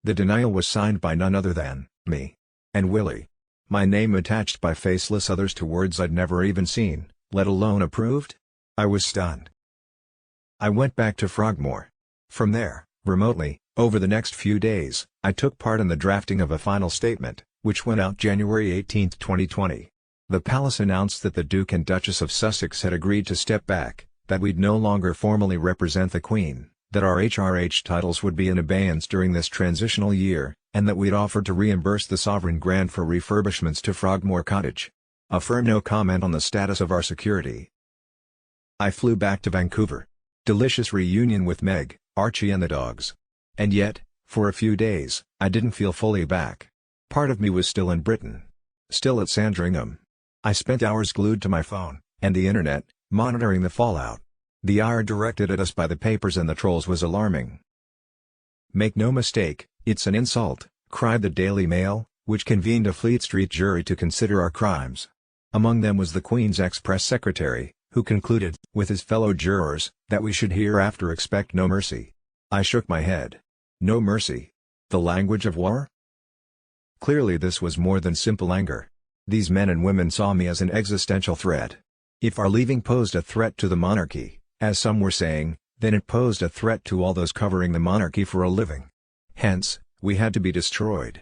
The denial was signed by none other than me. And Willie. My name attached by faceless others to words I'd never even seen, let alone approved? I was stunned. I went back to Frogmore. From there, remotely, over the next few days, I took part in the drafting of a final statement, which went out January 18, 2020. The palace announced that the Duke and Duchess of Sussex had agreed to step back, that we'd no longer formally represent the Queen, that our HRH titles would be in abeyance during this transitional year, and that we'd offered to reimburse the sovereign grant for refurbishments to Frogmore Cottage. A firm no comment on the status of our security. I flew back to Vancouver. Delicious reunion with Meg, Archie and the dogs. And yet, for a few days, I didn't feel fully back. Part of me was still in Britain. Still at Sandringham. I spent hours glued to my phone, and the internet, monitoring the fallout. The ire directed at us by the papers and the trolls was alarming. Make no mistake, it's an insult, cried the Daily Mail, which convened a Fleet Street jury to consider our crimes. Among them was the Queen's ex-press secretary, who concluded, with his fellow jurors, that we should hereafter expect no mercy. I shook my head. No mercy? The language of war? Clearly this was more than simple anger. These men and women saw me as an existential threat. If our leaving posed a threat to the monarchy, as some were saying, then it posed a threat to all those covering the monarchy for a living. Hence, we had to be destroyed.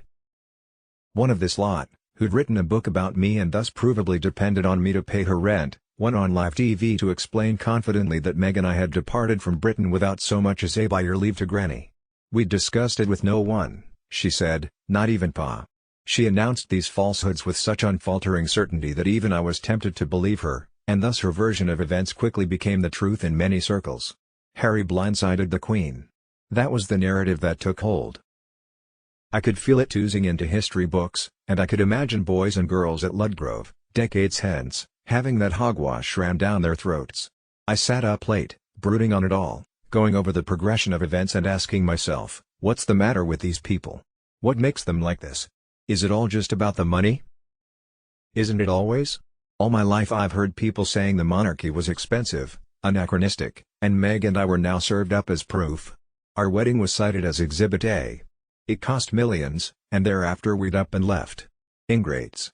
One of this lot, who'd written a book about me and thus provably depended on me to pay her rent, went on live TV to explain confidently that Meg and I had departed from Britain without so much as a "by your leave to Granny." We'd discussed it with no one, she said, not even Pa. She announced these falsehoods with such unfaltering certainty that even I was tempted to believe her, and thus her version of events quickly became the truth in many circles. Harry blindsided the Queen. That was the narrative that took hold. I could feel it oozing into history books, and I could imagine boys and girls at Ludgrove, decades hence, having that hogwash rammed down their throats. I sat up late, brooding on it all, going over the progression of events and asking myself, what's the matter with these people? What makes them like this? Is it all just about the money? Isn't it always? All my life I've heard people saying the monarchy was expensive, anachronistic, and Meg and I were now served up as proof. Our wedding was cited as Exhibit A. It cost millions, and thereafter we'd up and left. Ingrates.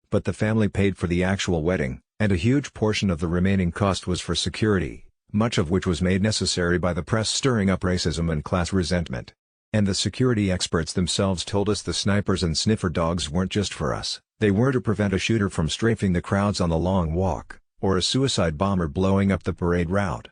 But the family paid for the actual wedding, and a huge portion of the remaining cost was for security, much of which was made necessary by the press stirring up racism and class resentment. And the security experts themselves told us the snipers and sniffer dogs weren't just for us, they were to prevent a shooter from strafing the crowds on the long walk, or a suicide bomber blowing up the parade route.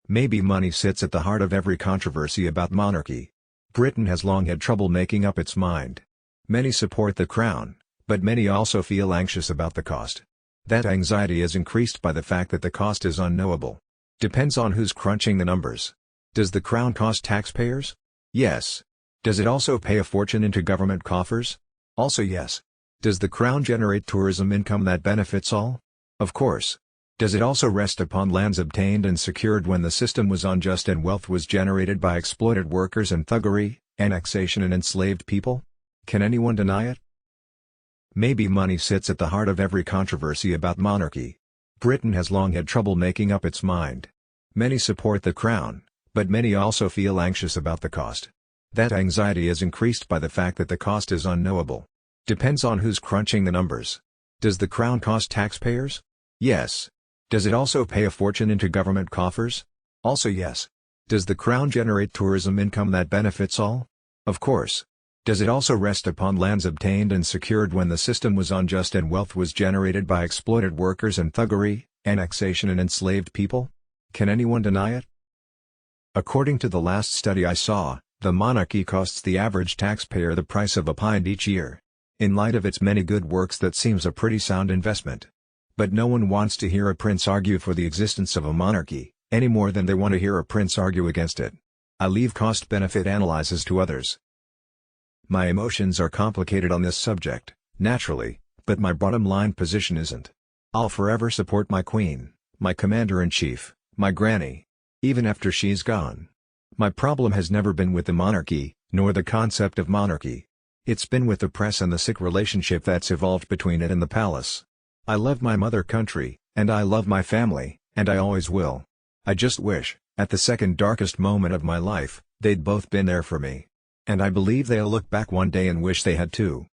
Maybe money sits at the heart of every controversy about monarchy. Britain has long had trouble making up its mind. Many support the crown, but many also feel anxious about the cost. That anxiety is increased by the fact that the cost is unknowable. Depends on who's crunching the numbers. Does the crown cost taxpayers? Yes. Does it also pay a fortune into government coffers? Also yes. Does the crown generate tourism income that benefits all? Of course. Does it also rest upon lands obtained and secured when the system was unjust and wealth was generated by exploited workers and thuggery, annexation and enslaved people? Can anyone deny it? Maybe money sits at the heart of every controversy about monarchy. Britain has long had trouble making up its mind. Many support the crown, but many also feel anxious about the cost. That anxiety is increased by the fact that the cost is unknowable. Depends on who's crunching the numbers. Does the crown cost taxpayers? Yes. Does it also pay a fortune into government coffers? Also yes. Does the crown generate tourism income that benefits all? Of course. Does it also rest upon lands obtained and secured when the system was unjust and wealth was generated by exploited workers and thuggery, annexation and enslaved people? Can anyone deny it? According to the last study I saw, the monarchy costs the average taxpayer the price of a pint each year. In light of its many good works that seems a pretty sound investment. But no one wants to hear a prince argue for the existence of a monarchy, any more than they want to hear a prince argue against it. I leave cost-benefit analyses to others. My emotions are complicated on this subject, naturally, but my bottom-line position isn't. I'll forever support my queen, my commander-in-chief, my granny. Even after she's gone. My problem has never been with the monarchy, nor the concept of monarchy. It's been with the press and the sick relationship that's evolved between it and the palace. I love my mother country, and I love my family, and I always will. I just wish, at the second darkest moment of my life, they'd both been there for me. And I believe they'll look back one day and wish they had too.